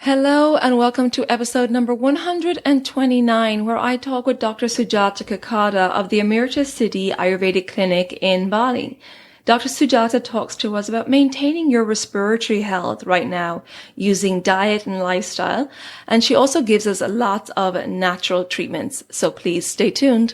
Hello and welcome to episode number 129, where I talk with Dr. Sujatha Kekada of the Amrtasiddhi Ayurvedic Clinic in Bali. Dr. Sujatha talks to us about maintaining your respiratory health right now using diet and lifestyle, and she also gives us lots of natural treatments, so please stay tuned.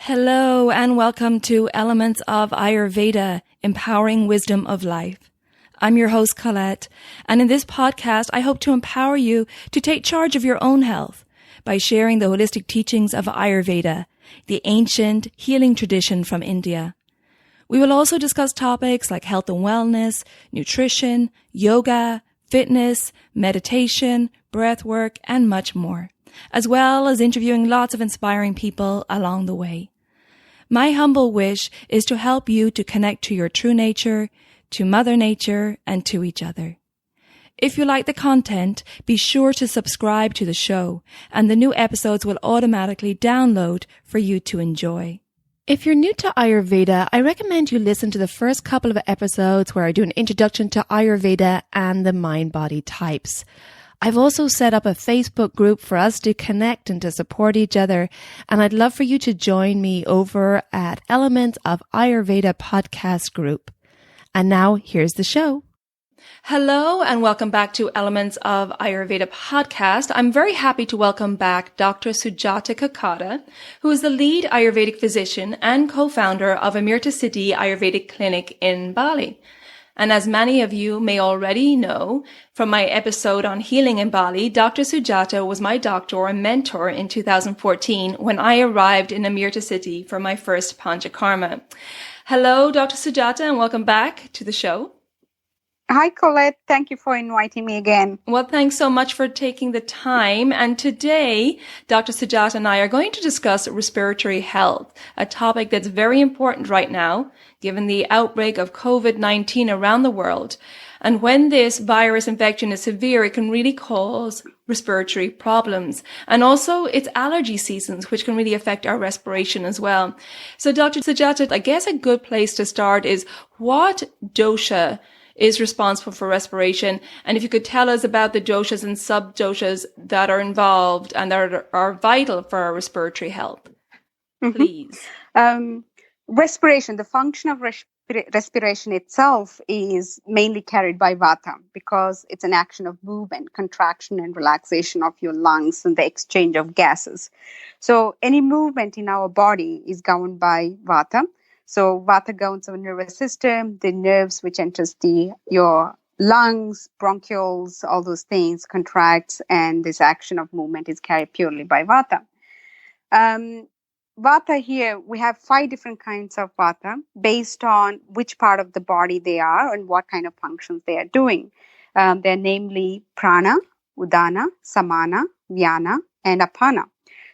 Hello and welcome to Elements of Ayurveda, Empowering Wisdom of Life. I'm your host, Colette, and in this podcast, I hope to empower you to take charge of your own health by sharing the holistic teachings of Ayurveda, the ancient healing tradition from India. We will also discuss topics like health and wellness, nutrition, yoga, fitness, meditation, breath work, and much more, as well as interviewing lots of inspiring people along the way. My humble wish is to help you to connect to your true nature, to Mother Nature, and to each other. If you like the content, be sure to subscribe to the show, and the new episodes will automatically download for you to enjoy. If you're new to Ayurveda, I recommend you listen to the first couple of episodes where I do an introduction to Ayurveda and the mind-body types. I've also set up a Facebook group for us to connect and to support each other, and I'd love for you to join me over at Elements of Ayurveda podcast group. And now here's the show. Hello and welcome back to Elements of Ayurveda podcast. I'm very happy to welcome back Dr. Sujatha Kekada, who is the lead Ayurvedic physician and co-founder of Amrtasiddhi Ayurvedic Clinic in Bali. And as many of you may already know from my episode on healing in Bali, Dr. Sujatha was my doctor and mentor in 2014 when I arrived in Amrtasiddhi for my first Panchakarma. Hello, Dr. Sujatha, and welcome back to the show. Hi, Colette. Thank you for inviting me again. Well, thanks so much for taking the time. And today, Dr. Sujatha and I are going to discuss respiratory health, a topic that's very important right now, given the outbreak of COVID-19 around the world. And when this virus infection is severe, it can really cause respiratory problems. And also it's allergy seasons, which can really affect our respiration as well. So Dr. Sujatha, I guess a good place to start is what dosha is responsible for respiration. And if you could tell us about the doshas and sub-doshas that are involved and that are vital for our respiratory health, please. Respiration, the function of respiration itself is mainly carried by vata because it's an action of movement, contraction and relaxation of your lungs and the exchange of gases. So any movement in our body is governed by vata. So vata governs our nervous system, the nerves which enters your lungs, bronchioles, all those things contracts, and this action of movement is carried purely by vata. Vata here, we have 5 different kinds of vata based on which part of the body they are and what kind of functions they are doing. They're namely prana, udana, samana, vyana, and apana.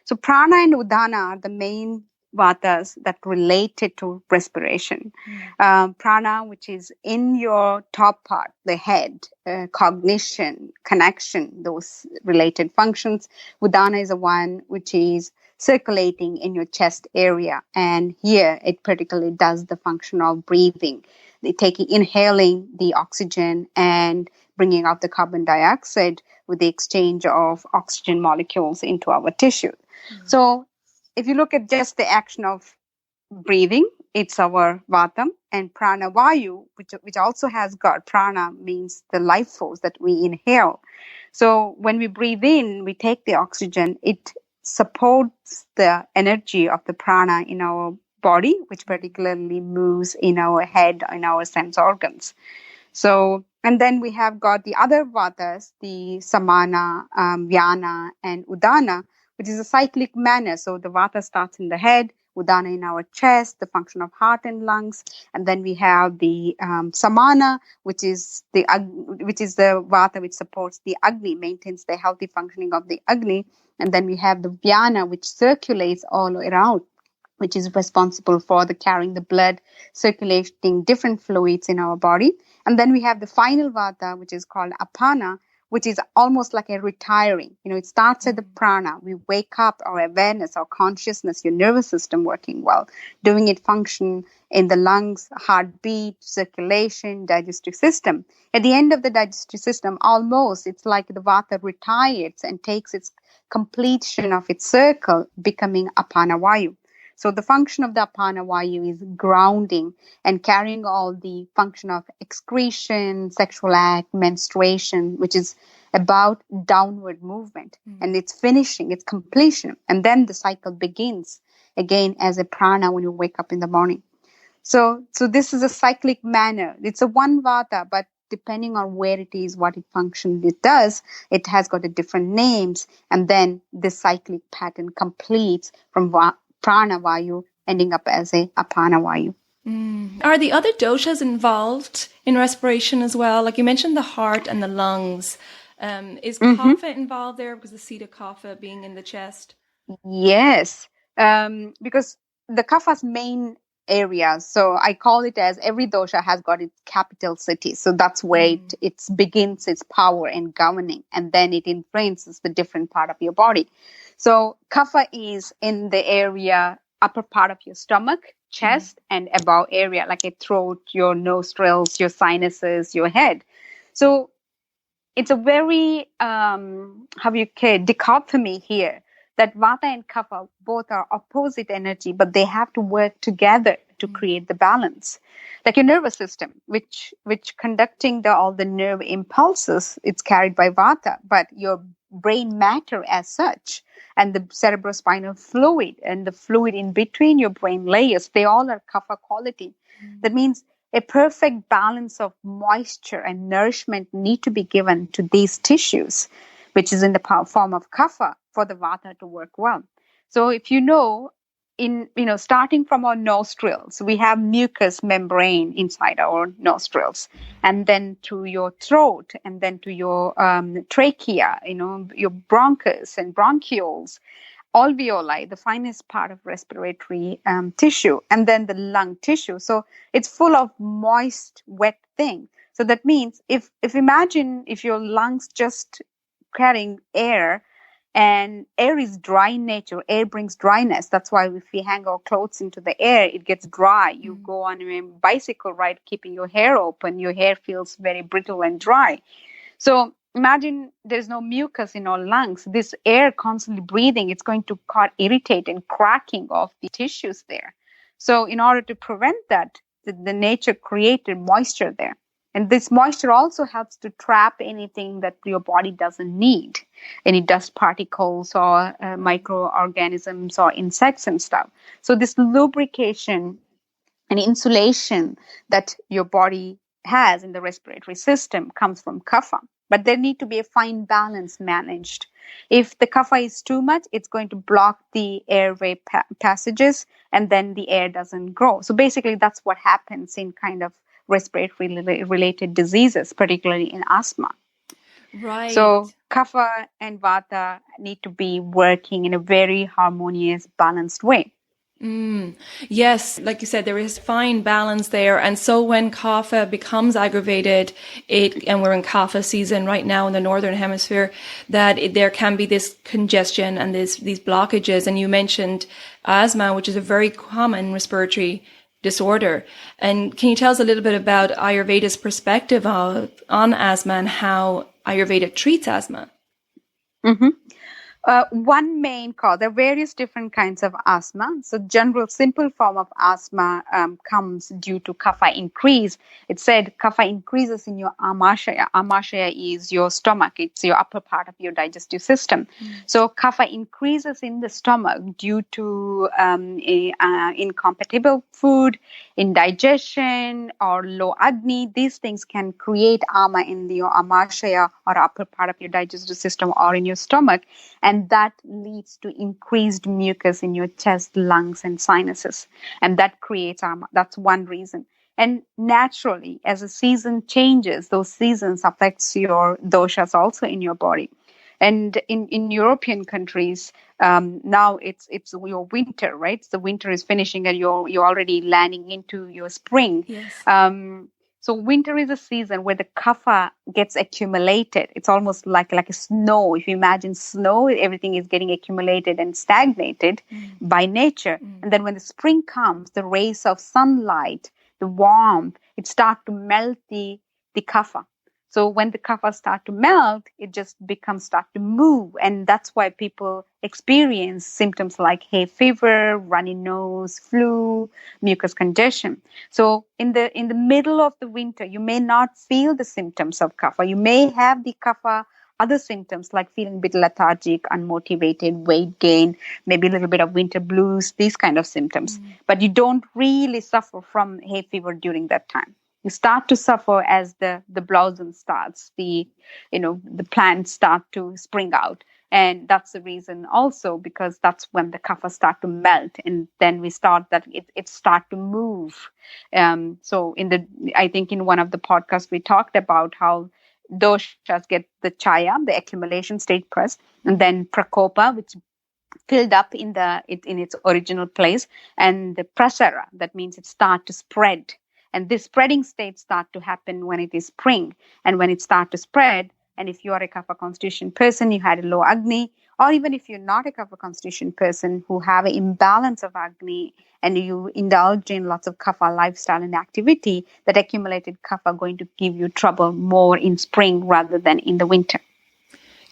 So prana and udana are the main vatas that related to respiration. Prana, which is in your top part, the head, cognition, connection, those related functions. Udana is the one which is circulating in your chest area. And here it particularly does the function of breathing, inhaling the oxygen and bringing out the carbon dioxide with the exchange of oxygen molecules into our tissue. So if you look at just the action of breathing, it's our vata, and prana vayu, which also has got prana means the life force that we inhale. So when we breathe in, we take the oxygen, it supports the energy of the prana in our body, which particularly moves in our head, in our sense organs. So, and then we have got the other vatas, the samana, vyana, and udana, which is a cyclic manner. So the vata starts in the head, udana in our chest, the function of heart and lungs, and then we have the samana, which is the vata which supports the agni, maintains the healthy functioning of the agni, and then we have the vyana, which circulates all around which is responsible for the carrying the blood, circulating different fluids in our body. And then we have the final vata, which is called apana, which is almost like a retiring. It starts at the prana. We wake up our awareness, our consciousness, your nervous system working well, doing it function in the lungs, heartbeat, circulation, digestive system. At the end of the digestive system, almost it's like the vata retires and takes its completion of its circle, becoming apana vayu. So the function of the apana vayu is grounding and carrying all the function of excretion, sexual act, menstruation, which is about downward movement. And it's finishing, it's completion. And then the cycle begins again as a prana when you wake up in the morning. So this is a cyclic manner. It's a one vata, but depending on where it is, what it functions, it does, it has got a different names. And then this cyclic pattern completes from prana vayu ending up as a apana vayu. Are the other doshas involved in respiration as well? Like you mentioned the heart and the lungs. Is kapha involved there because the seat of kapha being in the chest? Yes, because the kapha's main areas, so I call it as every dosha has got its capital city. So that's where it begins its power and governing, and then it influences the different part of your body. So kapha is in the area, upper part of your stomach, chest, and above area, like a throat, your nostrils, your sinuses, your head. So it's a very, dichotomy here, that vata and kapha both are opposite energy, but they have to work together to create the balance. Like your nervous system, which conducting all the nerve impulses, it's carried by vata, but your brain matter as such, and the cerebrospinal fluid and the fluid in between your brain layers, they all are kapha quality. That means a perfect balance of moisture and nourishment need to be given to these tissues, which is in the form of kapha, for the vata to work well. So if starting from our nostrils, we have mucous membrane inside our nostrils, and then to your throat, and then to your trachea, your bronchus and bronchioles, alveoli, the finest part of respiratory tissue, and then the lung tissue. So it's full of moist, wet thing. So that means if imagine if your lungs just carrying air, and air is dry in nature. Air brings dryness. That's why if we hang our clothes into the air, it gets dry. You go on a bicycle ride, keeping your hair open, your hair feels very brittle and dry. So imagine there's no mucus in our lungs. This air constantly breathing, it's going to cause irritate and cracking of the tissues there. So in order to prevent that, the nature created moisture there. And this moisture also helps to trap anything that your body doesn't need, any dust particles or microorganisms or insects and stuff. So this lubrication and insulation that your body has in the respiratory system comes from kapha. But there need to be a fine balance managed. If the kapha is too much, it's going to block the airway passages, and then the air doesn't grow. So basically that's what happens in kind of respiratory related diseases, particularly in asthma. Right. So kapha and vata need to be working in a very harmonious, balanced way. Yes, like you said, there is fine balance there. And so when kapha becomes aggravated, and we're in kapha season right now in the Northern Hemisphere, there can be this congestion and these blockages. And you mentioned asthma, which is a very common respiratory disorder. And can you tell us a little bit about Ayurveda's perspective on asthma and how Ayurveda treats asthma? One main cause, there are various different kinds of asthma. So general simple form of asthma comes due to kapha increase. It said kapha increases in your amashaya. Amashaya is your stomach. It's your upper part of your digestive system. So kapha increases in the stomach due to incompatible food, indigestion, or low agni. These things can create ama in your amashaya or upper part of your digestive system or in your stomach. And that leads to increased mucus in your chest, lungs, and sinuses. And that creates asthma. That's one reason. And naturally, as the season changes, those seasons affects your doshas also in your body. And in European countries, now it's your winter, right? The winter is finishing and you're already landing into your spring. Yes. So winter is a season where the kapha gets accumulated. It's almost like a snow. If you imagine snow, everything is getting accumulated and stagnated by nature. And then when the spring comes, the rays of sunlight, the warmth, it starts to melt the kapha. So when the kapha start to melt, it just start to move. And that's why people experience symptoms like hay fever, runny nose, flu, mucus congestion. So in the middle of the winter, you may not feel the symptoms of kapha. You may have the kapha other symptoms like feeling a bit lethargic, unmotivated, weight gain, maybe a little bit of winter blues, these kind of symptoms. But you don't really suffer from hay fever during that time. You start to suffer as the blossom starts, the plants start to spring out. And that's the reason also, because that's when the kapha start to melt, and then we start that it start to move. So I think in one of the podcasts we talked about how doshas get the chaya, the accumulation state first, and then prakopa, which filled up in its original place, and the prasara, that means it start to spread. And this spreading state start to happen when it is spring. And when it start to spread, and if you are a kapha constitution person, you had a low agni, or even if you're not a kapha constitution person who have an imbalance of agni and you indulge in lots of kapha lifestyle and activity, that accumulated kapha going to give you trouble more in spring rather than in the winter.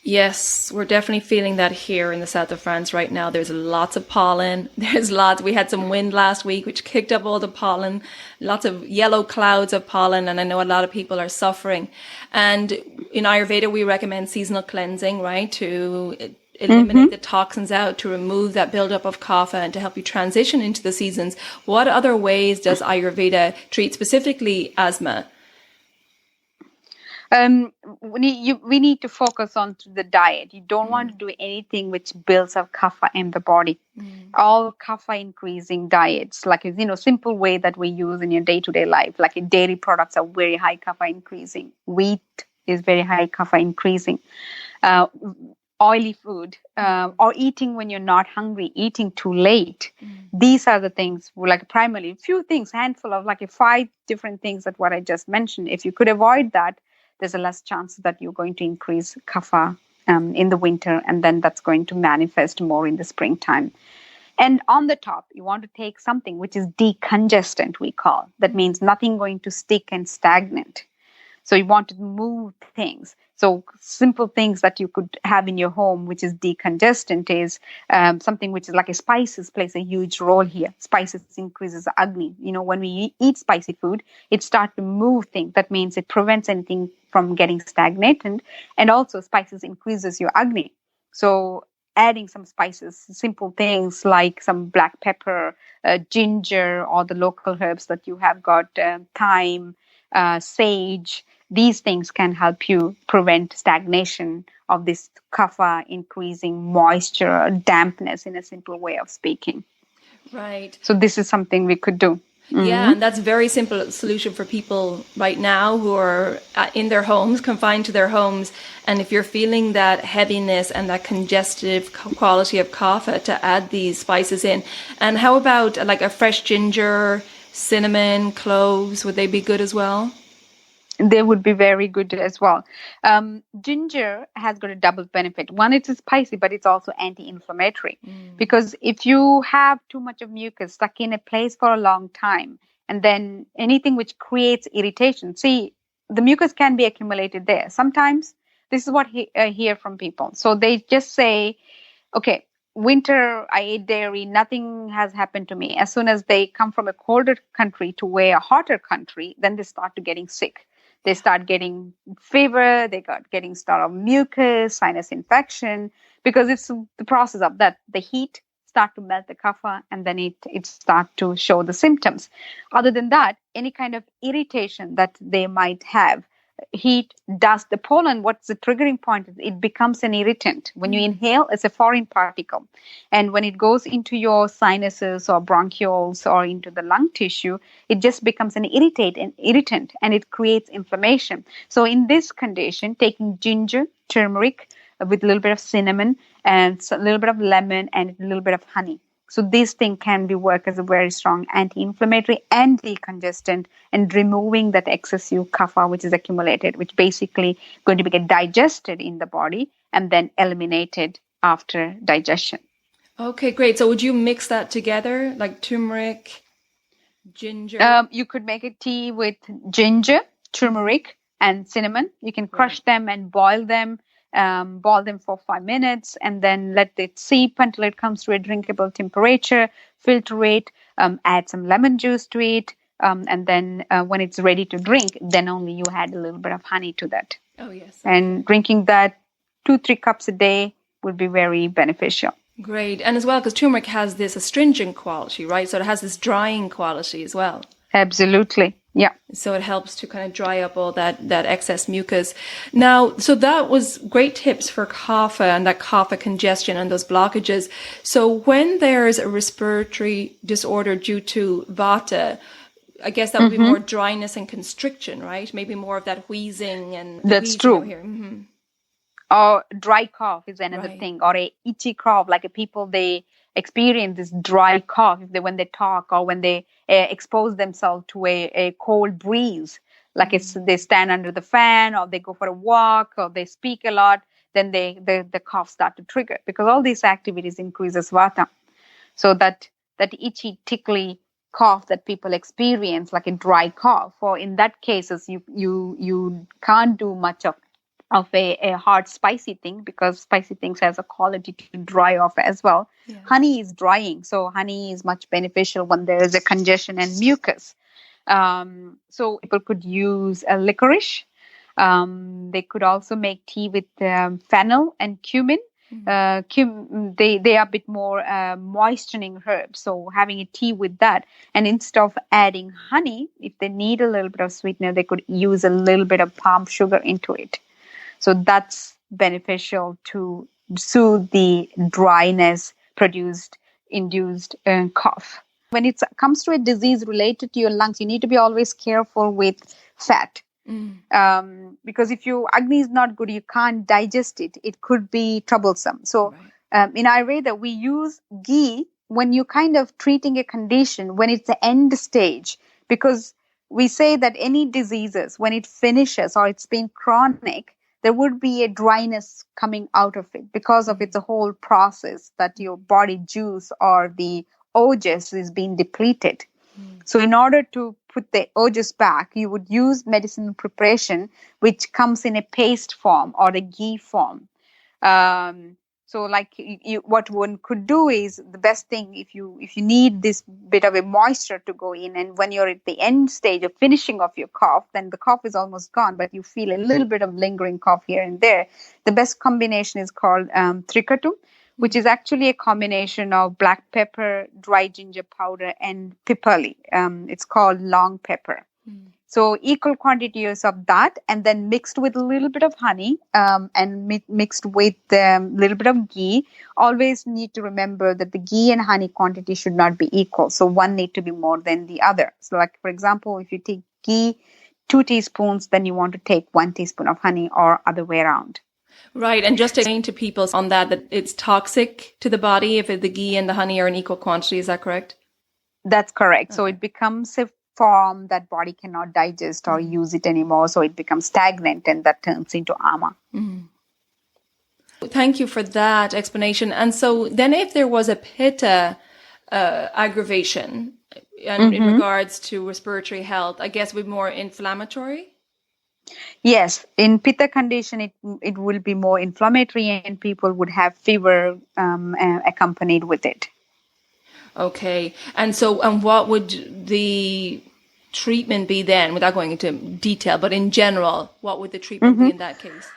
Yes, we're definitely feeling that here in the south of France right now. There's lots of pollen. There's lots. We had some wind last week, which kicked up all the pollen, lots of yellow clouds of pollen. And I know a lot of people are suffering. And in Ayurveda, we recommend seasonal cleansing, right? To eliminate the toxins out, to remove that buildup of kapha and to help you transition into the seasons. What other ways does Ayurveda treat specifically asthma? We need to focus on the diet. You don't want to do anything which builds up kapha in the body. All kapha increasing diets, like simple way that we use in your day-to-day life, like dairy products are very high kapha increasing. Wheat is very high kapha increasing. Oily food, or eating when you're not hungry, eating too late. These are the things, like primarily, few things, handful of 5 different things that what I just mentioned. If you could avoid that, there's a less chance that you're going to increase kapha in the winter, and then that's going to manifest more in the springtime. And on the top, you want to take something which is decongestant, we call. That means nothing going to stick and stagnant. So you want to move things. So simple things that you could have in your home, which is decongestant, is something which is like a spices plays a huge role here. Spices increases agni. When we eat spicy food, it starts to move things. That means it prevents anything from getting stagnated. And also spices increases your agni. So adding some spices, simple things like some black pepper, ginger, or the local herbs that you have got, thyme, sage. These things can help you prevent stagnation of this kapha, increasing moisture, dampness, in a simple way of speaking. Right. So this is something we could do. Yeah, and that's a very simple solution for people right now who are in their homes, confined to their homes. And if you're feeling that heaviness and that congestive quality of kapha, to add these spices in. And how about like a fresh ginger, cinnamon, cloves? Would they be good as well? They would be very good as well. Ginger has got a double benefit. One, it's spicy, but it's also anti-inflammatory. Because if you have too much of mucus stuck in a place for a long time, and then anything which creates irritation, see, the mucus can be accumulated there. Sometimes this is what I hear from people. So they just say, okay, winter, I ate dairy, nothing has happened to me. As soon as they come from a colder country to a hotter country, then they start to getting sick. They start getting fever, they getting start of mucus, sinus infection, because it's the process of that. The heat start to melt the kapha, and then it start to show the symptoms. Other than that, any kind of irritation that they might have, heat, dust, the pollen, what's the triggering point? It becomes an irritant. When you inhale, it's a foreign particle. And when it goes into your sinuses or bronchioles or into the lung tissue, it just becomes an irritant, and it creates inflammation. So in this condition, taking ginger, turmeric, with a little bit of cinnamon and a little bit of lemon and a little bit of honey. So this thing can be work as a very strong anti-inflammatory and decongestant and removing that excessive kapha which is accumulated, which basically going to get digested in the body and then eliminated after digestion. Okay, great. So would you mix that together, like turmeric, ginger? You could make a tea with ginger, turmeric, and cinnamon. You can crush them and boil them for 5 minutes and then let it seep until it comes to a drinkable temperature, filter it, add some lemon juice to it, and then when it's ready to drink, then only you add a little bit of honey to that. Oh, yes. And drinking that 2-3 cups a day would be very beneficial. Great. And as well, because turmeric has this astringent quality, right? So it has this drying quality as well. Absolutely. Yeah. So it helps to kind of dry up all that excess mucus. Now, so that was great tips for kapha and that kapha congestion and those blockages. So when there's a respiratory disorder due to vata, I guess that would be more dryness and constriction, right? Maybe more of that wheezing and that's true. Here. Mm-hmm. Or dry cough is another thing, or a itchy cough, like people, they experience this dry cough when they talk or when they expose themselves to a cold breeze, like they stand under the fan or they go for a walk or they speak a lot, then the cough start to trigger because all these activities increases vata. So that itchy, tickly cough that people experience, like a dry cough, or in that cases you can't do much of a hard spicy thing because spicy things has a quality to dry off as well. Yeah. Honey is drying, so honey is much beneficial when there is a congestion and mucus. So people could use a licorice. They could also make tea with fennel and cumin. They are a bit more moistening herbs, so having a tea with that, and instead of adding honey, if they need a little bit of sweetener, they could use a little bit of palm sugar into it. So that's beneficial to soothe the dryness induced cough. When it comes to a disease related to your lungs, you need to be always careful with fat. Because if your Agni is not good, you can't digest it. It could be troublesome. So in Ayurveda, we use ghee when you're kind of treating a condition, when it's the end stage, because we say that any diseases, when it finishes or it's been chronic, there would be a dryness coming out of it because of its whole process that your body juice or the ojas is being depleted. So in order to put the ojas back, you would use medicinal preparation, which comes in a paste form or a ghee form. So like what one could do is the best thing if you need this bit of a moisture to go in, and when you're at the end stage of finishing off your cough, then the cough is almost gone, but you feel a little bit of lingering cough here and there. The best combination is called trikatu, which is actually a combination of black pepper, dry ginger powder, and pipali. It's called long pepper. So equal quantities of that, and then mixed with a little bit of honey, and mixed with a little bit of ghee. Always need to remember that the ghee and honey quantity should not be equal. So one need to be more than the other. So like, for example, if you take ghee 2 teaspoons, then you want to take 1 teaspoon of honey, or other way around. Right. And just to explain to people on that it's toxic to the body if the ghee and the honey are in equal quantity. Is that correct? That's correct. Okay. So it becomes a form that body cannot digest or use it anymore, so it becomes stagnant, and that turns into ama. Thank you for that explanation. And so then if there was a pitta aggravation and in regards to respiratory health, I guess it would be more inflammatory? Yes, in pitta condition it will be more inflammatory, and people would have fever accompanied with it. Okay. And so, what would the treatment be then, without going into detail, but in general, what would the treatment be in that case?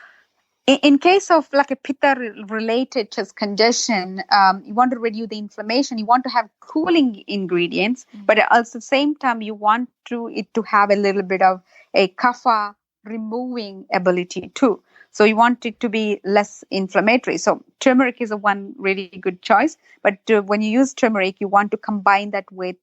In case of like a pitta related chest congestion, you want to reduce the inflammation, you want to have cooling ingredients, but at the same time, you want it to have a little bit of a kapha removing ability too. So you want it to be less inflammatory. So turmeric is one really good choice. But when you use turmeric, you want to combine that with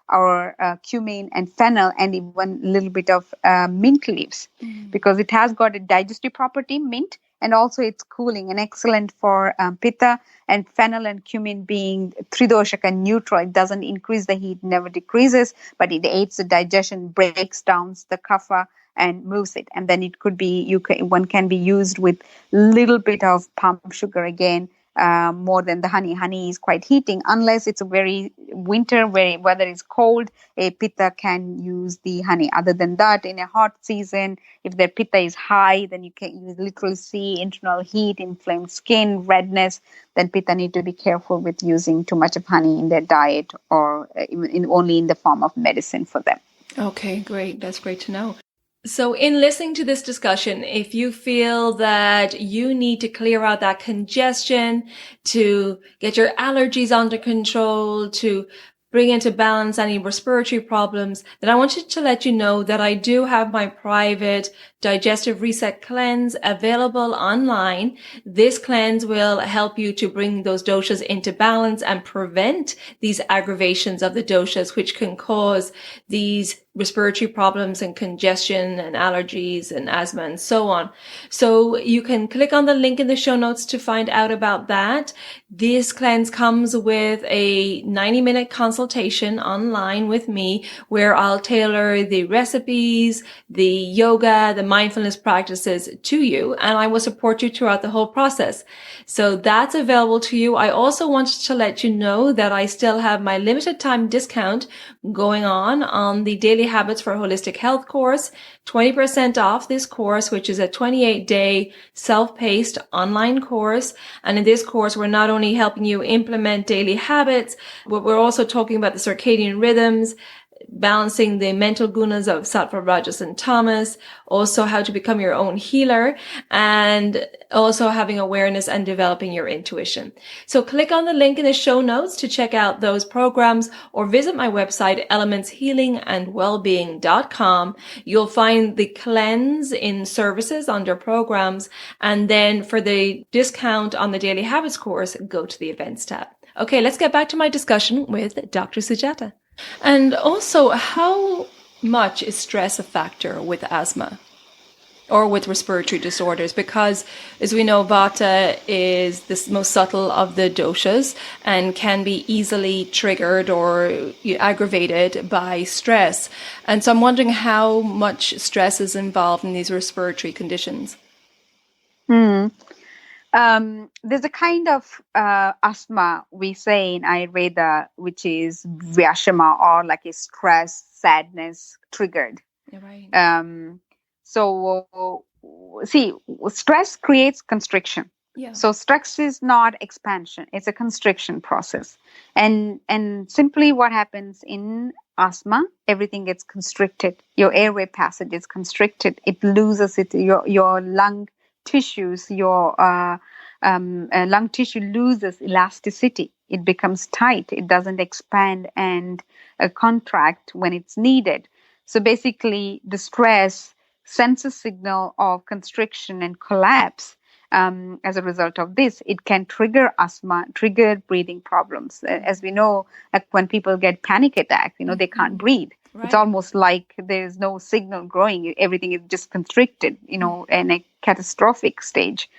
our cumin and fennel and even a little bit of mint leaves, because it has got a digestive property, mint, and also it's cooling and excellent for pitta, and fennel and cumin being tridoshak and neutral. It doesn't increase the heat, never decreases, but it aids the digestion, breaks down the kapha and moves it. And then it could be, one can be used with little bit of palm sugar again, more than the honey. Honey is quite heating. Unless it's a very winter, weather is cold, a pitta can use the honey. Other than that, in a hot season, if their pitta is high, then you literally see internal heat, inflamed skin, redness. Then pitta need to be careful with using too much of honey in their diet, or only in the form of medicine for them. Okay, great. That's great to know. So in listening to this discussion, if you feel that you need to clear out that congestion, to get your allergies under control, to bring into balance any respiratory problems, then I wanted to let you know that I do have my private Digestive Reset Cleanse available online. This cleanse will help you to bring those doshas into balance and prevent these aggravations of the doshas, which can cause these respiratory problems and congestion and allergies and asthma and so on. So you can click on the link in the show notes to find out about that. This cleanse comes with a 90-minute consultation online with me, where I'll tailor the recipes, the yoga, the mindfulness practices to you, and I will support you throughout the whole process. So that's available to you. I also wanted to let you know that I still have my limited time discount going on the Daily Habits for Holistic Health course, 20% off this course, which is a 28-day self-paced online course. And in this course, we're not only helping you implement daily habits, but we're also talking about the circadian rhythms, balancing the mental gunas of sattva, rajas, and tamas, also how to become your own healer, and also having awareness and developing your intuition. So click on the link in the show notes to check out those programs, or visit my website, elementshealingandwellbeing.com. You'll find the cleanse in services under programs, and then for the discount on the Daily Habits course, go to the events tab. Okay, let's get back to my discussion with Dr. Sujatha. And also, how much is stress a factor with asthma or with respiratory disorders? Because, as we know, Vata is the most subtle of the doshas and can be easily triggered or aggravated by stress. And so I'm wondering how much stress is involved in these respiratory conditions. There's a kind of asthma we say in Ayurveda, which is vyashama, or like a stress, sadness triggered. Yeah, right. So see, stress creates constriction. Yeah. So stress is not expansion; it's a constriction process. And simply what happens in asthma, everything gets constricted. Your airway passage is constricted. It loses your lung tissues, your lung tissue loses elasticity. It becomes tight. It doesn't expand and contract when it's needed. So basically, the stress sends a signal of constriction and collapse. As a result of this, it can trigger asthma, trigger breathing problems. As we know, like when people get panic attacks, they can't breathe. Right. It's almost like there's no signal growing. Everything is just constricted, in a catastrophic stage.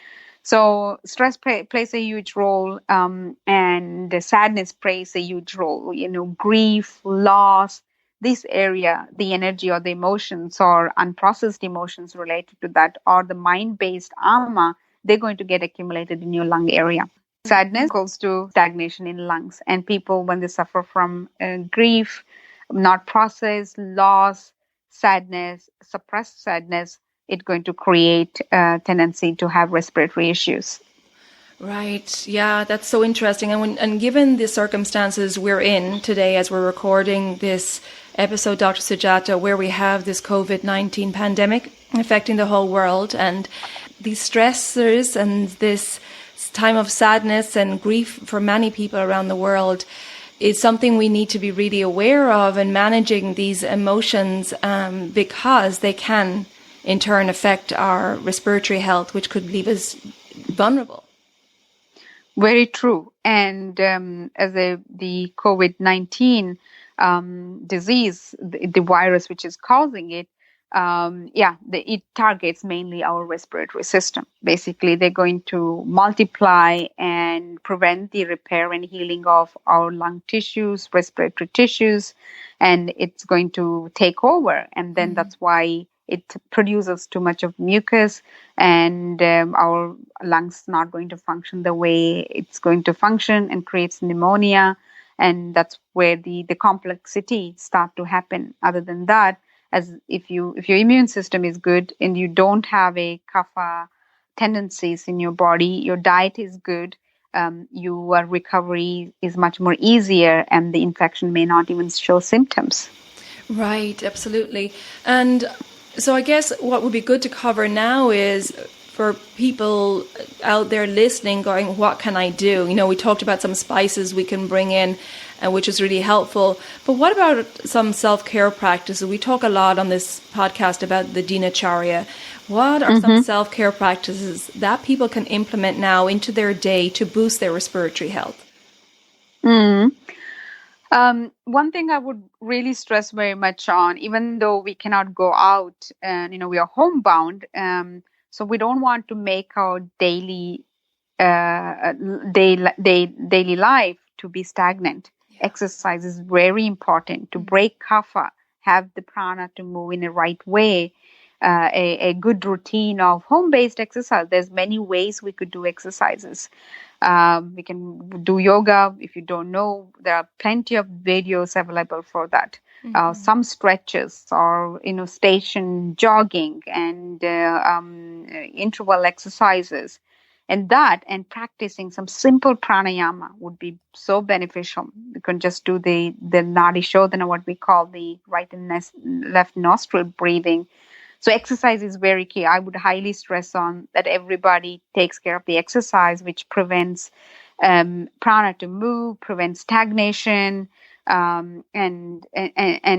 So stress plays a huge role, and sadness plays a huge role. Grief, loss, this area, the energy or the emotions or unprocessed emotions related to that, or the mind-based ama, they're going to get accumulated in your lung area. Sadness goes to stagnation in lungs, and people, when they suffer from grief, not processed, loss, sadness, suppressed sadness, it's going to create a tendency to have respiratory issues. Right. Yeah, that's so interesting. And given the circumstances we're in today as we're recording this episode, Dr. Sujatha, where we have this COVID-19 pandemic affecting the whole world, and these stressors and this time of sadness and grief for many people around the world, is something we need to be really aware of, and managing these emotions because they can in turn affect our respiratory health, which could leave us vulnerable. Very true. And as the COVID-19 disease, the virus which is causing it, it targets mainly our respiratory system. Basically, they're going to multiply and prevent the repair and healing of our lung tissues, respiratory tissues, and it's going to take over. And then that's why it produces too much of mucus, and our lungs not going to function the way it's going to function, and creates pneumonia. And that's where the complexity start to happen. Other than that, as if your immune system is good and you don't have a kapha tendencies in your body, your diet is good, your recovery is much more easier, and the infection may not even show symptoms. Right, absolutely. And so I guess what would be good to cover now is for people out there listening going, what can I do? We talked about some spices we can bring in, which is really helpful. But what about some self-care practices? We talk a lot on this podcast about the dinacharya. What are some self-care practices that people can implement now into their day to boost their respiratory health? One thing I would really stress very much on, even though we cannot go out and, we are homebound, so we don't want to make our daily life to be stagnant. Yeah. Exercise is very important to break kapha, have the prana to move in the right way. A good routine of home-based exercise. There's many ways we could do exercises. We can do yoga. If you don't know, there are plenty of videos available for that. Some stretches, or station jogging, and interval exercises, and practicing some simple pranayama would be so beneficial. You can just do the nadi shodhana, what we call the right and left nostril breathing. So exercise is very key. I would highly stress on that everybody takes care of the exercise, which prevents prana to move, prevents stagnation, and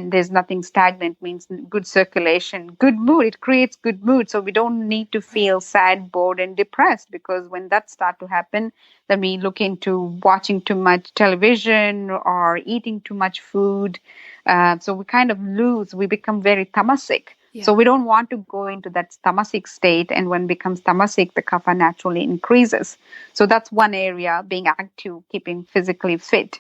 there's nothing stagnant, means good circulation, good mood. It creates good mood. So we don't need to feel sad, bored, and depressed, because when that starts to happen, then we look into watching too much television or eating too much food. So we kind of we become very tamasic. Yeah. So we don't want to go into that tamasic state, and when it becomes tamasic, the kapha naturally increases. So that's one area, being active, keeping physically fit,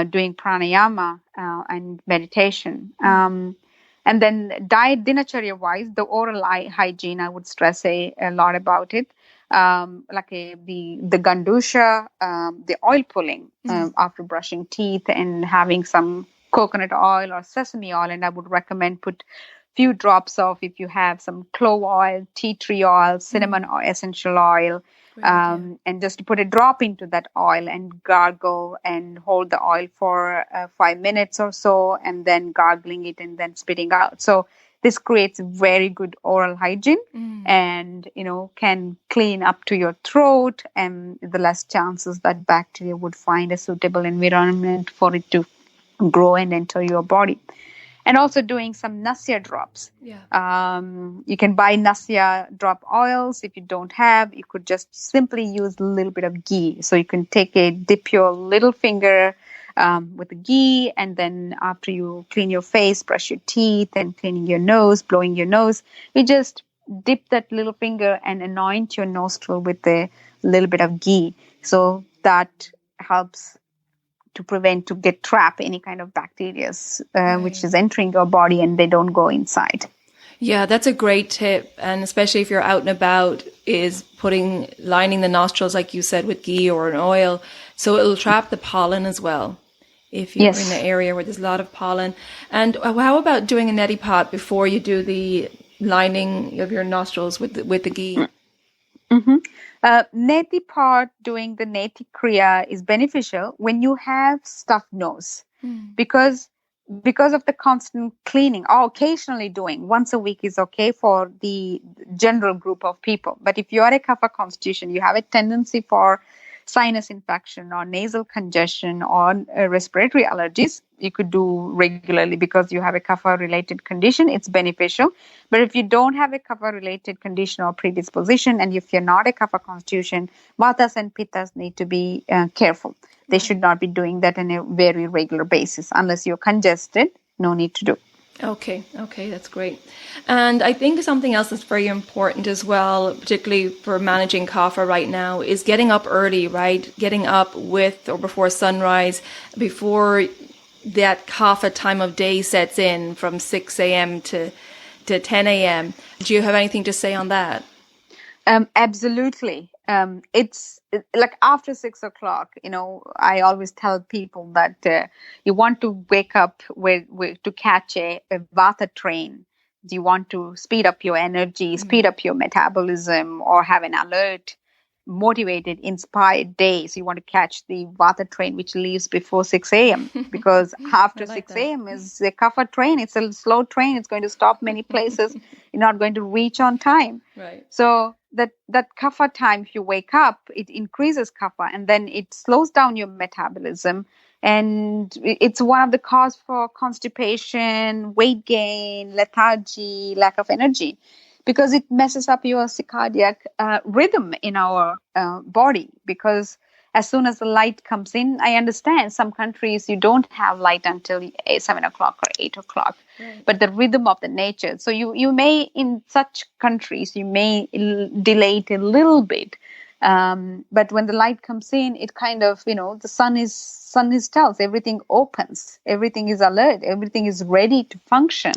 doing pranayama and meditation. And then diet, dinacharya-wise, the oral hygiene, I would stress a lot about it. The gandusha, the oil pulling after brushing teeth, and having some coconut oil or sesame oil, and I would recommend put few drops of, if you have some clove oil, tea tree oil, cinnamon oil, essential oil, and just to put a drop into that oil and gargle and hold the oil for 5 minutes or so, and then gargling it and then spitting out. So this creates very good oral hygiene and, can clean up to your throat, and the less chances that bacteria would find a suitable environment for it to grow and enter your body. And also doing some nasya drops. Yeah. You can buy nasya drop oils. If you don't have, you could just simply use a little bit of ghee. So you can dip your little finger with the ghee, and then after you clean your face, brush your teeth, and cleaning your nose, blowing your nose, you just dip that little finger and anoint your nostril with a little bit of ghee. So that helps to get trap any kind of bacteria which is entering your body, and they don't go inside. Yeah, that's a great tip. And especially if you're out and about, is lining the nostrils, like you said, with ghee or an oil. So it'll trap the pollen as well, if you're in an area where there's a lot of pollen. And how about doing a neti pot before you do the lining of your nostrils with the ghee? Neti pot, doing the neti kriya, is beneficial when you have stuffed nose, because of the constant cleaning, or occasionally doing once a week is okay for the general group of people. But if you are a kapha constitution, you have a tendency for sinus infection or nasal congestion or respiratory allergies, you could do regularly because you have a kapha related condition. It's beneficial. But if you don't have a kapha related condition or predisposition, and if you're not a kapha constitution, vatas and pittas need to be careful. They should not be doing that on a very regular basis. Unless you're congested, no need to do. Okay, that's great. And I think something else that's very important as well, particularly for managing kapha right now, is getting up early, right? Getting up with or before sunrise, before that kapha time of day sets in from 6 a.m. to 10 a.m. Do you have anything to say on that? Absolutely. Like after 6 o'clock, I always tell people that you want to wake up to catch a vata train. Do you want to speed up your energy, speed up your metabolism, or have an alert, motivated, inspired day? So you want to catch the vata train, which leaves before 6 a.m. because after 6 a.m. is a kapha train. It's a slow train. It's going to stop many places. You're not going to reach on time. Right. So that kapha time, if you wake up, it increases kapha, and then it slows down your metabolism. And it's one of the cause for constipation, weight gain, lethargy, lack of energy, because it messes up your circadian rhythm in our body. Because as soon as the light comes in, I understand some countries you don't have light until 7 o'clock or 8 o'clock, right. But the rhythm of the nature. So you may, in such countries, you may delay it a little bit. But when the light comes in, it kind of, the sun is tells everything opens, everything is alert, everything is ready to function.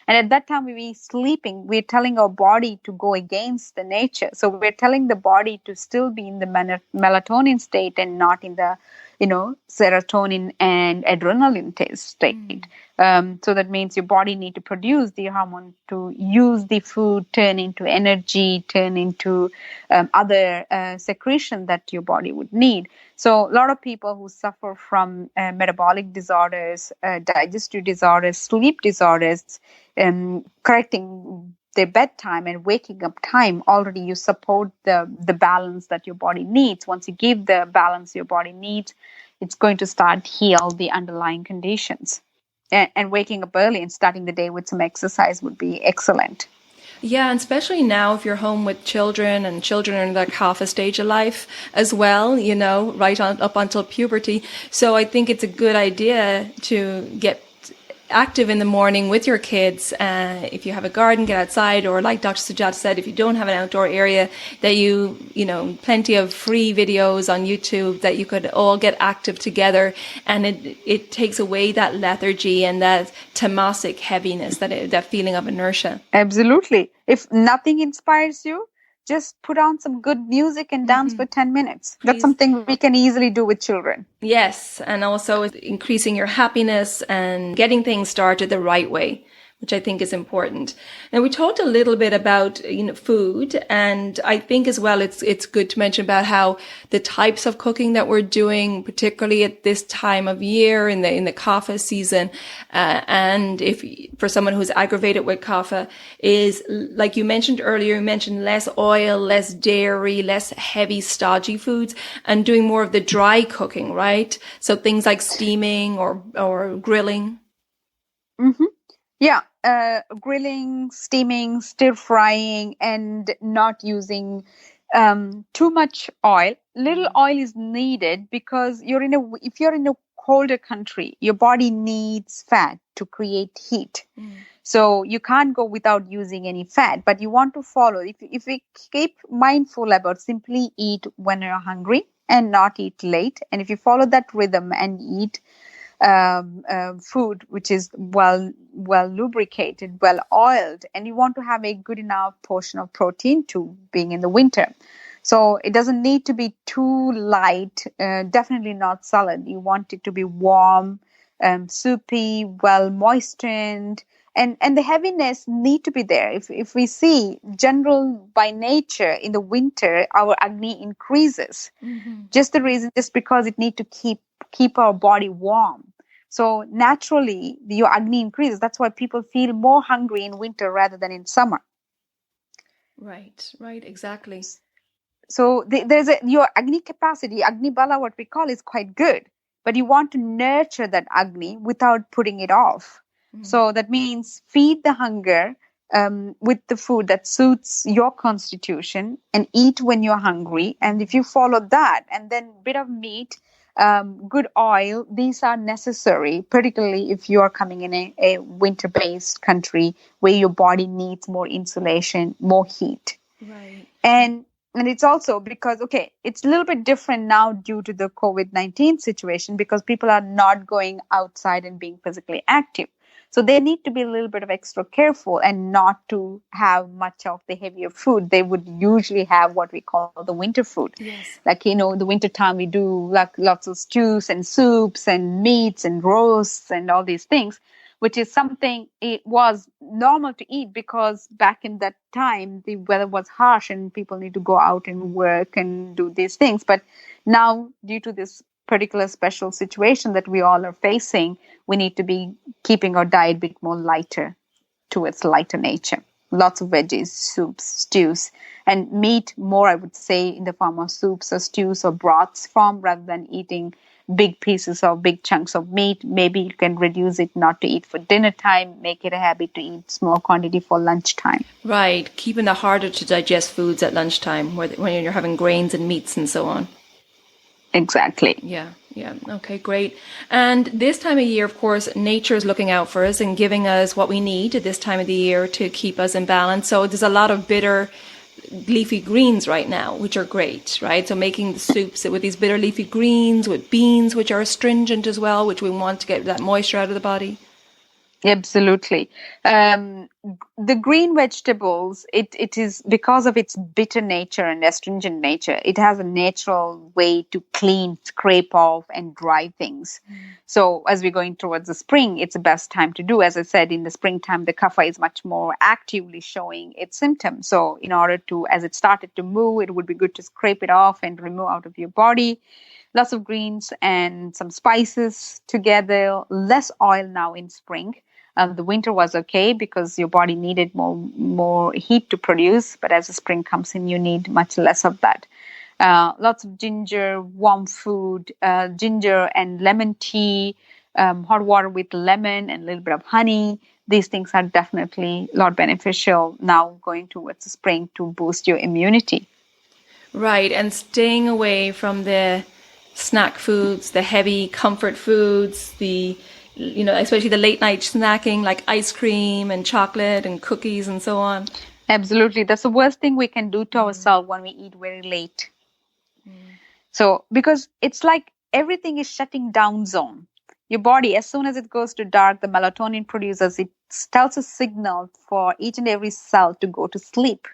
And at that time, we're sleeping. We're telling our body to go against the nature. So we're telling the body to still be in the melatonin state and not in the, serotonin and adrenaline state. So that means your body need to produce the hormone to use the food, turn into energy, turn into other secretion that your body would need. So a lot of people who suffer from metabolic disorders, digestive disorders, sleep disorders, correcting their bedtime and waking up time, already you support the balance that your body needs. Once you give the balance your body needs, it's going to start heal the underlying conditions. And waking up early and starting the day with some exercise would be excellent. Yeah, and especially now if you're home with children, and children are in that kapha stage of life as well, right on up until puberty. So I think it's a good idea to get active in the morning with your kids. If you have a garden, get outside, or like Dr. Sujatha said, if you don't have an outdoor area, that plenty of free videos on YouTube that you could all get active together, and it takes away that lethargy and that tamasic heaviness, that feeling of inertia. Absolutely. If nothing inspires you, just put on some good music and dance for 10 minutes. That's something we can easily do with children. Yes, and also increasing your happiness and getting things started the right way, which I think is important. Now, we talked a little bit about, food, and I think as well it's good to mention about how the types of cooking that we're doing, particularly at this time of year in the kapha season, and if for someone who's aggravated with kapha, is like you mentioned earlier, you mentioned less oil, less dairy, less heavy stodgy foods, and doing more of the dry cooking, right? So things like steaming or grilling. Mm-hmm. Yeah, grilling, steaming, stir frying, and not using too much oil. Little oil is needed because if you're in a colder country, your body needs fat to create heat. So you can't go without using any fat, but you want to follow. If we keep mindful about simply eat when you're hungry and not eat late, and if you follow that rhythm and eat food which is well lubricated, well oiled, and you want to have a good enough portion of protein too, being in the winter. So it doesn't need to be too light, definitely not salad. You want it to be warm, soupy, well moistened, and the heaviness need to be there. If we see general by nature in the winter, our Agni increases. Just because it need to keep our body warm. So naturally, your Agni increases. That's why people feel more hungry in winter rather than in summer. Right, exactly. So your Agni capacity, Agni Bala, what we call, is quite good. But you want to nurture that Agni without putting it off. So that means feed the hunger with the food that suits your constitution, and eat when you're hungry. And if you follow that, and then bit of meat, good oil. These are necessary, particularly if you are coming in a winter-based country where your body needs more insulation, more heat. Right. And it's also because, it's a little bit different now due to the COVID-19 situation because people are not going outside and being physically active. So they need to be a little bit of extra careful and not to have much of the heavier food. They would usually have what we call the winter food. Yes. Like, the winter time we do like lots of stews and soups and meats and roasts and all these things, which is something it was normal to eat because back in that time, the weather was harsh and people need to go out and work and do these things. But now, due to this particular special situation that we all are facing, we need to be keeping our diet a bit more lighter towards lighter nature. Lots of veggies, soups, stews, and meat more, I would say, in the form of soups or stews or broths form rather than eating big pieces or big chunks of meat. Maybe you can reduce it not to eat for dinner time, make it a habit to eat small quantity for lunchtime. Right. Keeping the harder to digest foods at lunchtime when you're having grains and meats and so on. Exactly. Yeah. Okay, great. And this time of year, of course, nature is looking out for us and giving us what we need at this time of the year to keep us in balance. So there's a lot of bitter leafy greens right now, which are great, right? So making the soups with these bitter leafy greens, with beans, which are astringent as well, which we want to get that moisture out of the body. Absolutely. The green vegetables, it is because of its bitter nature and astringent nature, it has a natural way to clean, scrape off and dry things. So as we're going towards the spring, it's the best time to do. As I said, in the springtime, the kapha is much more actively showing its symptoms. So in order to, as it started to move, it would be good to scrape it off and remove out of your body. Lots of greens and some spices together, less oil now in spring. The winter was okay because your body needed more heat to produce. But as the spring comes in, you need much less of that. Lots of ginger, warm food, ginger and lemon tea, hot water with lemon and a little bit of honey. These things are definitely a lot beneficial now going towards the spring to boost your immunity. Right. And staying away from the snack foods, the heavy comfort foods, especially the late night snacking like ice cream and chocolate and cookies and so on. Absolutely. That's the worst thing we can do to ourselves when we eat very late. So, because it's like everything is shutting down zone. Your body, as soon as it goes to dark, the melatonin produces, it tells a signal for each and every cell to go to sleep.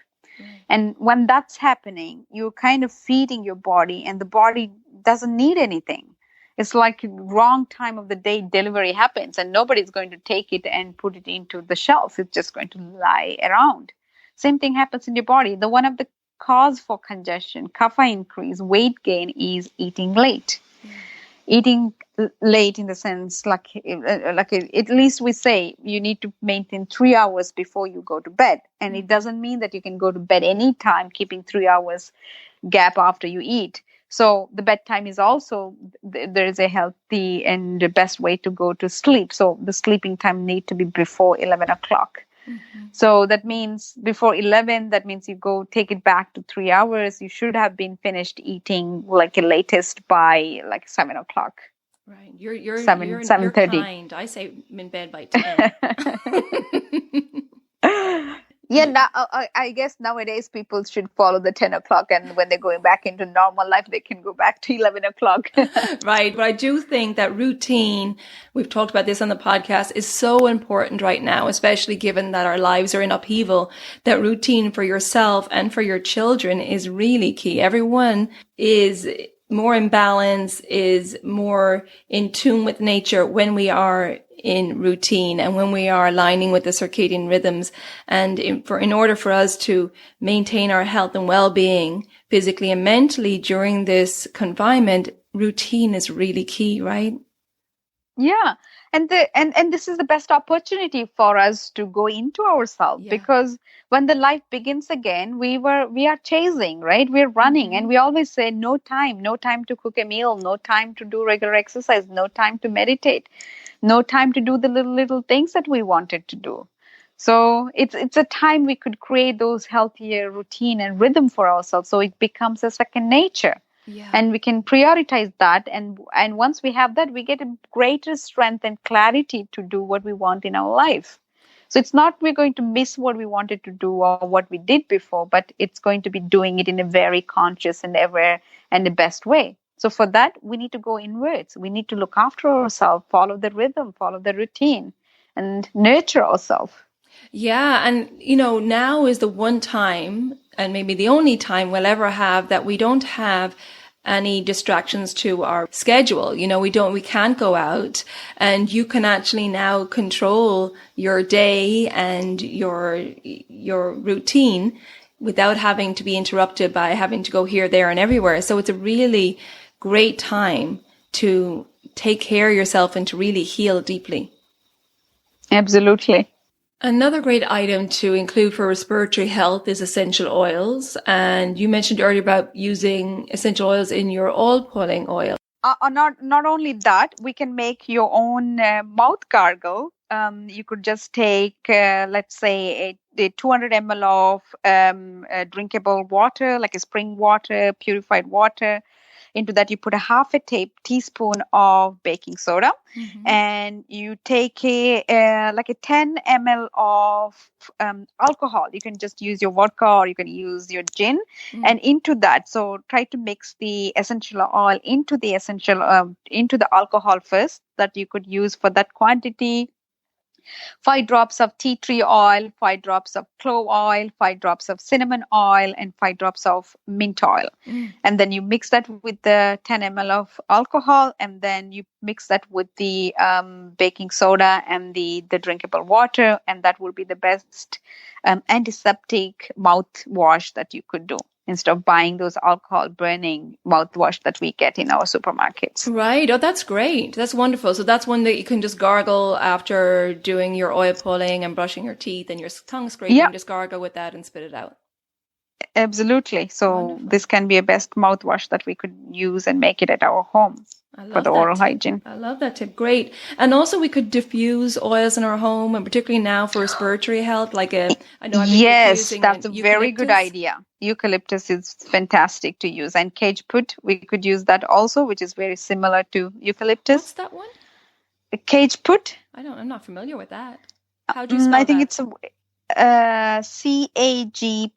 And when that's happening, you're kind of feeding your body and the body doesn't need anything. It's like wrong time of the day delivery happens and nobody's going to take it and put it into the shelf. It's just going to lie around. Same thing happens in your body. The one of the cause for congestion, kapha increase, weight gain is eating late. Eating late in the sense like at least we say you need to maintain 3 hours before you go to bed. And it doesn't mean that you can go to bed anytime, keeping 3 hours gap after you eat. So the bedtime is also, there is a healthy and the best way to go to sleep. So the sleeping time need to be before 11 o'clock. So that means before 11, that means you go take it back to 3 hours. You should have been finished eating like latest by like 7 o'clock. Right. You're 7:30. kind. I say I'm in bed by 10. Yeah, now, I guess nowadays people should follow the 10 o'clock and when they're going back into normal life, they can go back to 11 o'clock. Right. But I do think that routine, we've talked about this on the podcast, is so important right now, especially given that our lives are in upheaval, that routine for yourself and for your children is really key. Everyone is more in balance, is more in tune with nature when we are in routine and when we are aligning with the circadian rhythms. And in order for us to maintain our health and well-being physically and mentally during this confinement, routine is really key, right? Yeah. And this is the best opportunity for us to go into ourselves, because when the life begins again, we are chasing, right? We're running and we always say no time to cook a meal, no time to do regular exercise, no time to meditate, no time to do the little things that we wanted to do. So it's a time we could create those healthier routine and rhythm for ourselves. So it becomes a second nature. Yeah. And we can prioritize that. And once we have that, we get a greater strength and clarity to do what we want in our life. So it's not we're going to miss what we wanted to do or what we did before, but it's going to be doing it in a very conscious and aware and the best way. So for that, we need to go inwards. We need to look after ourselves, follow the rhythm, follow the routine, and nurture ourselves. Yeah. And, now is the one time, and maybe the only time we'll ever have, that we don't have any distractions to our schedule. We can't go out, and you can actually now control your day and your routine without having to be interrupted by having to go here, there, and everywhere. So it's a really great time to take care of yourself and to really heal deeply. Absolutely. Another great item to include for respiratory health is essential oils. And you mentioned earlier about using essential oils in your oil pulling oil. Not only that, we can make your own mouth gargle. You could just take, let's say, a 200 ml of drinkable water, like a spring water, purified water. Into that, you put a half a teaspoon of baking soda, and you take like a 10 ml of alcohol. You can just use your vodka or you can use your gin, and into that. So try to mix the essential oil into the alcohol first. That you could use for that quantity. 5 drops of tea tree oil, 5 drops of clove oil, 5 drops of cinnamon oil, and 5 drops of mint oil. And then you mix that with the 10 ml of alcohol, and then you mix that with the baking soda and the drinkable water, and that will be the best antiseptic mouthwash that you could do, instead of buying those alcohol burning mouthwash that we get in our supermarkets. Right. Oh, that's great. That's wonderful. So that's one that you can just gargle after doing your oil pulling and brushing your teeth and your tongue scraping. Yeah. Just gargle with that and spit it out. Absolutely. So wonderful. This can be a best mouthwash that we could use and make it at our home for the oral hygiene. I love that tip. Great. And also we could diffuse oils in our home, and particularly now for respiratory health, Yes, that's a very good idea. Eucalyptus is fantastic to use. And cage put, we could use that also, which is very similar to eucalyptus. What's that one? A cage put. I'm not familiar with that. How do you spell I think that? It's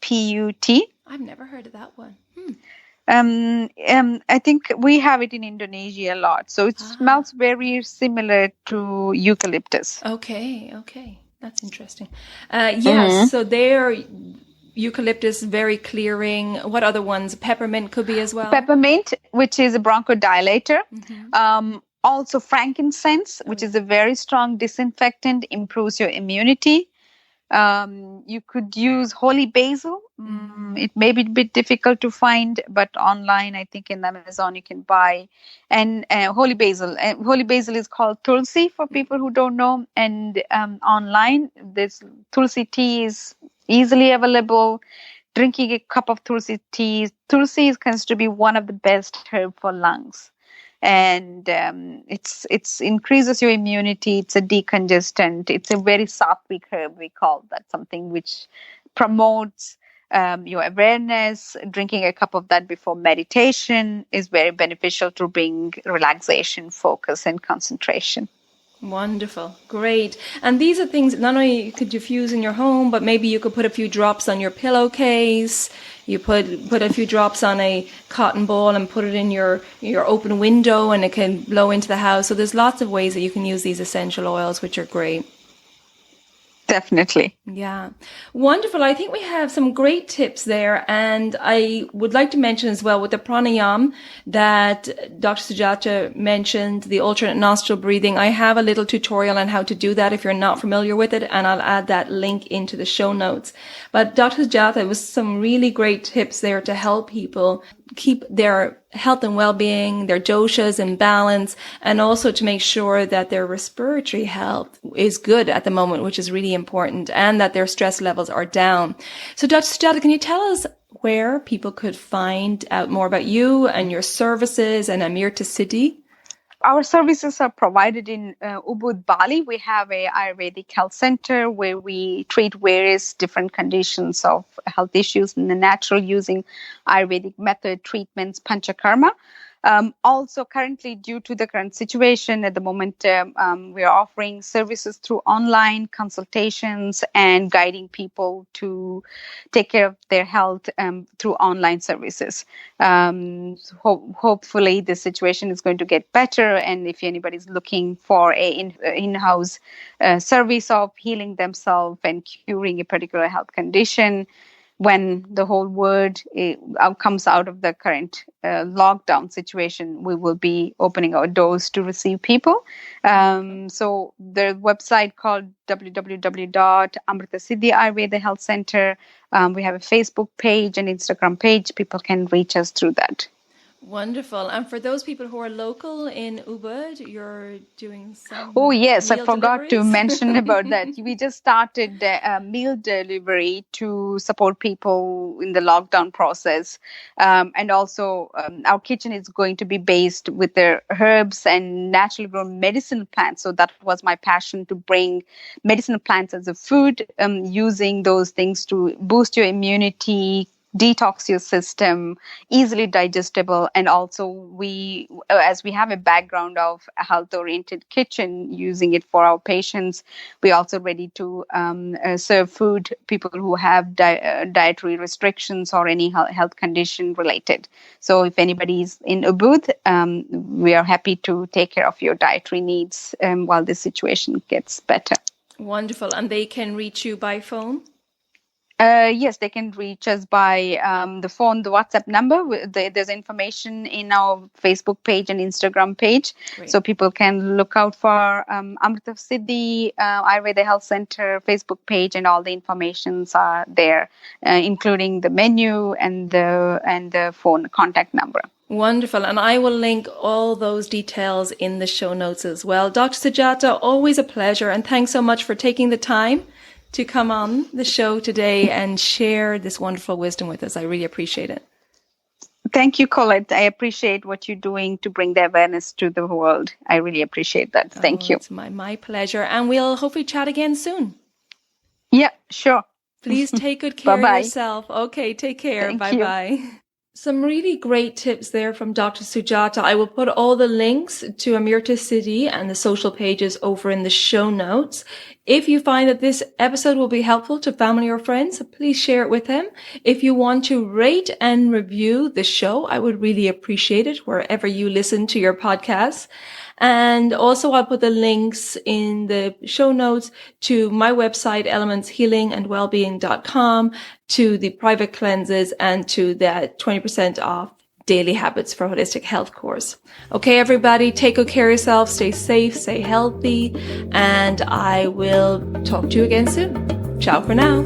CAGPUT. I've never heard of that one. I think we have it in Indonesia a lot. So it smells very similar to eucalyptus. Okay. That's interesting. Yes, so they're eucalyptus, very clearing. What other ones? Peppermint could be as well? Peppermint, which is a bronchodilator. Also frankincense, which is a very strong disinfectant, improves your immunity. You could use holy basil. It may be a bit difficult to find, but online, I think in Amazon you can buy. And holy basil. Holy basil is called tulsi for people who don't know. And online, this tulsi tea is easily available. Drinking a cup of tulsi tea. Tulsi is considered to be one of the best herbs for lungs. And it's increases your immunity. It's a decongestant. It's a very sattvic herb. We call that, something which promotes your awareness. Drinking a cup of that before meditation is very beneficial to bring relaxation, focus, and concentration. Wonderful. Great. And these are things not only you could diffuse in your home, but maybe you could put a few drops on your pillowcase. You put a few drops on a cotton ball and put it in your open window, and it can blow into the house. So there's lots of ways that you can use these essential oils, which are great. Definitely. Yeah. Wonderful. I think we have some great tips there. And I would like to mention as well with the pranayama that Dr. Sujatha mentioned, the alternate nostril breathing. I have a little tutorial on how to do that if you're not familiar with it, and I'll add that link into the show notes. But Dr. Sujatha, it was some really great tips there to help people keep their health and well-being, their doshas in balance, and also to make sure that their respiratory health is good at the moment, which is really important, and that their stress levels are down. So Dr. Sujatha, can you tell us where people could find out more about you and your services and Amrtasiddhi? Our services are provided in Ubud, Bali. We have a Ayurvedic health center where we treat various different conditions of health issues in the natural using Ayurvedic method treatments, panchakarma. Also, currently, due to the current situation at the moment, we are offering services through online consultations and guiding people to take care of their health through online services. Hopefully, the situation is going to get better. And if anybody's looking for a in-house service of healing themselves and curing a particular health condition, when the whole world comes out of the current lockdown situation, we will be opening our doors to receive people. So the website called www.Amrtasiddhi Ayurvedic Health Center. We have a Facebook page and Instagram page. People can reach us through that. Wonderful. And for those people who are local in Ubud, you're doing some Oh, yes, I deliveries? forgot to mention about that. We just started a meal delivery to support people in the lockdown process. And also our kitchen is going to be based with the herbs and naturally grown medicinal plants. So that was my passion, to bring medicinal plants as a food, using those things to boost your immunity, detox your system, easily digestible. And also we, as we have a background of a health-oriented kitchen, using it for our patients, we're also ready to serve food people who have dietary restrictions or any health condition related. So if anybody's in Ubud, we are happy to take care of your dietary needs while this situation gets better. Wonderful. And they can reach you by phone? Yes, they can reach us by the phone, the WhatsApp number. There's information in our Facebook page and Instagram page. Great. So people can look out for Amrtasiddhi Ayurveda Health Center Facebook page, and all the informations are there, including the menu and the phone contact number. Wonderful. And I will link all those details in the show notes as well. Dr. Sujatha, always a pleasure. And thanks so much for taking the time to come on the show today and share this wonderful wisdom with us. I really appreciate it. Thank you, Colette. I appreciate what you're doing to bring the awareness to the world. I really appreciate that. Thank you. It's my pleasure. And we'll hopefully chat again soon. Yeah, sure. Please take good care of yourself. Okay, take care. Bye-bye. Some really great tips there from Dr. Sujatha. I will put all the links to Amrtasiddhi and the social pages over in the show notes. If you find that this episode will be helpful to family or friends, please share it with them. If you want to rate and review the show, I would really appreciate it wherever you listen to your podcasts. And also I'll put the links in the show notes to my website, elementshealingandwellbeing.com, to the private cleanses, and to the 20% off Daily Habits for Holistic Health course. Okay, everybody, take good care of yourself, stay safe, stay healthy, and I will talk to you again soon. Ciao for now.